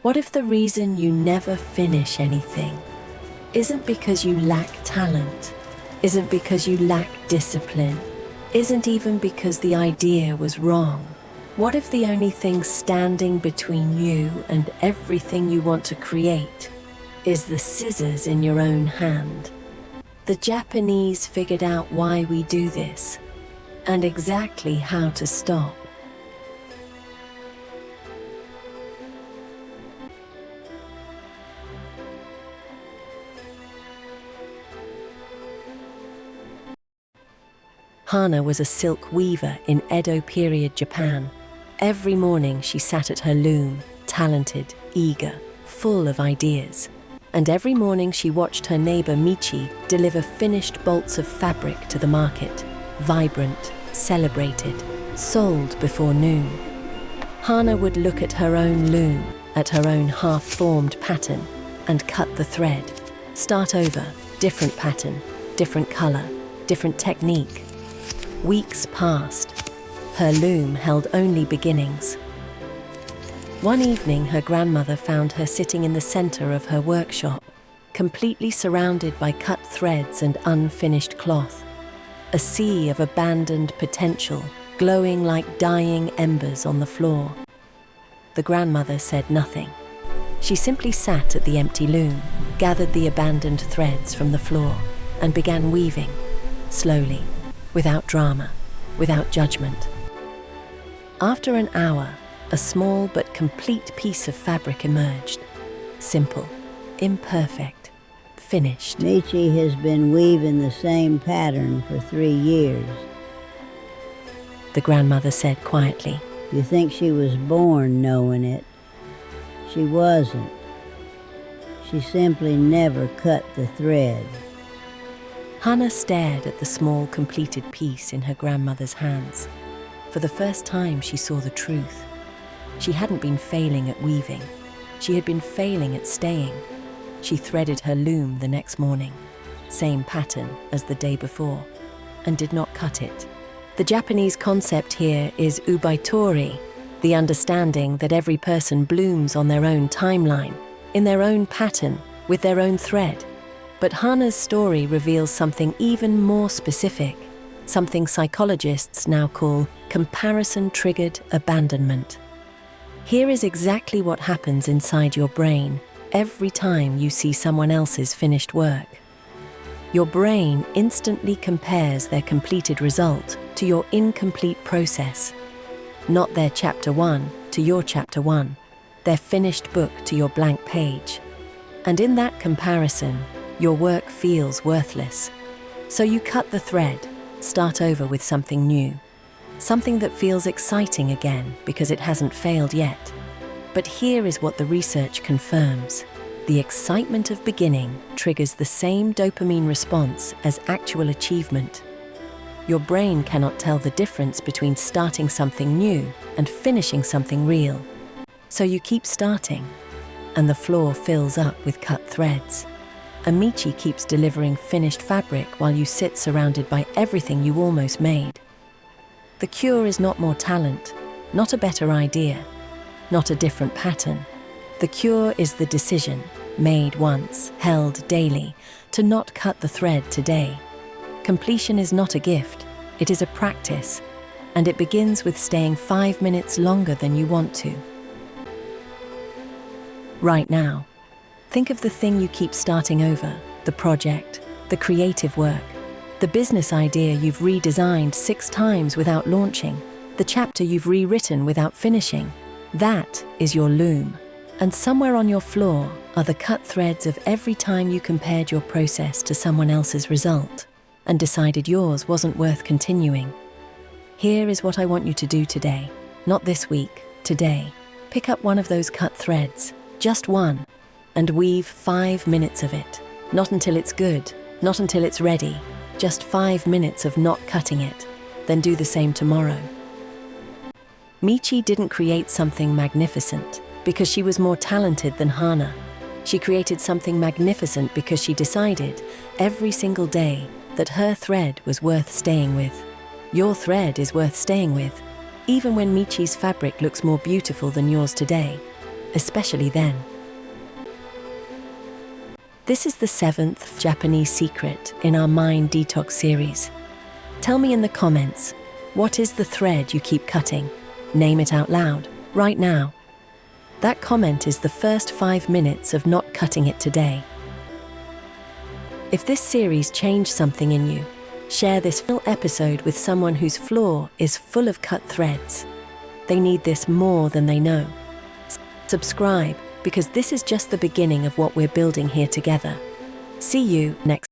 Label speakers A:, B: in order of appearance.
A: What if the reason you never finish anything isn't because you lack talent, isn't because you lack discipline, isn't even because the idea was wrong? What if the only thing standing between you and everything you want to create is the scissors in your own hand? The Japanese figured out why we do this and exactly how to stop. Hana was a silk weaver in Edo-period Japan. Every morning she sat at her loom, talented, eager, full of ideas. And every morning she watched her neighbor Michi deliver finished bolts of fabric to the market, vibrant, celebrated, sold before noon. Hana would look at her own loom, at her own half-formed pattern, and cut the thread. Start over, different pattern, different color, different technique. Weeks passed. Her loom held only beginnings. One evening, her grandmother found her sitting in the center of her workshop, completely surrounded by cut threads and unfinished cloth. A sea of abandoned potential, glowing like dying embers on the floor. The grandmother said nothing. She simply sat at the empty loom, gathered the abandoned threads from the floor, and began weaving, slowly, without drama, without judgment. After an hour, a small but complete piece of fabric emerged. Simple, imperfect, finished.
B: Michi has been weaving the same pattern for 3 years.
A: The grandmother said quietly.
B: You think she was born knowing it. She wasn't. She simply never cut the thread.
A: Hana stared at the small, completed piece in her grandmother's hands. For the first time, she saw the truth. She hadn't been failing at weaving. She had been failing at staying. She threaded her loom the next morning, same pattern as the day before, and did not cut it. The Japanese concept here is Oubaitori, the understanding that every person blooms on their own timeline, in their own pattern, with their own thread. But Hana's story reveals something even more specific, something psychologists now call comparison-triggered abandonment. Here is exactly what happens inside your brain every time you see someone else's finished work. Your brain instantly compares their completed result to your incomplete process, not their chapter 1 to your chapter 1, their finished book to your blank page. And in that comparison, your work feels worthless. So you cut the thread, start over with something new, something that feels exciting again because it hasn't failed yet. But here is what the research confirms. The excitement of beginning triggers the same dopamine response as actual achievement. Your brain cannot tell the difference between starting something new and finishing something real. So you keep starting, and the floor fills up with cut threads. Michi keeps delivering finished fabric while you sit surrounded by everything you almost made. The cure is not more talent, not a better idea, not a different pattern. The cure is the decision, made once, held daily, to not cut the thread today. Completion is not a gift, it is a practice, and it begins with staying 5 minutes longer than you want to. Right now, think of the thing you keep starting over, the project, the creative work, the business idea you've redesigned 6 times without launching, the chapter you've rewritten without finishing. That is your loom. And somewhere on your floor are the cut threads of every time you compared your process to someone else's result and decided yours wasn't worth continuing. Here is what I want you to do today, not this week, today. Pick up one of those cut threads, just one, and weave 5 minutes of it. Not until it's good, not until it's ready, just 5 minutes of not cutting it. Then do the same tomorrow. Michi didn't create something magnificent because she was more talented than Hana. She created something magnificent because she decided every single day that her thread was worth staying with. Your thread is worth staying with, even when Michi's fabric looks more beautiful than yours today. especially then. This is the 7th Japanese secret in our Mind Detox series. Tell me in the comments, what is the thread you keep cutting? Name it out loud, right now. That comment is the first 5 minutes of not cutting it today. If this series changed something in you, share this full episode with someone whose floor is full of cut threads. They need this more than they know. Subscribe, because this is just the beginning of what we're building here together. See you next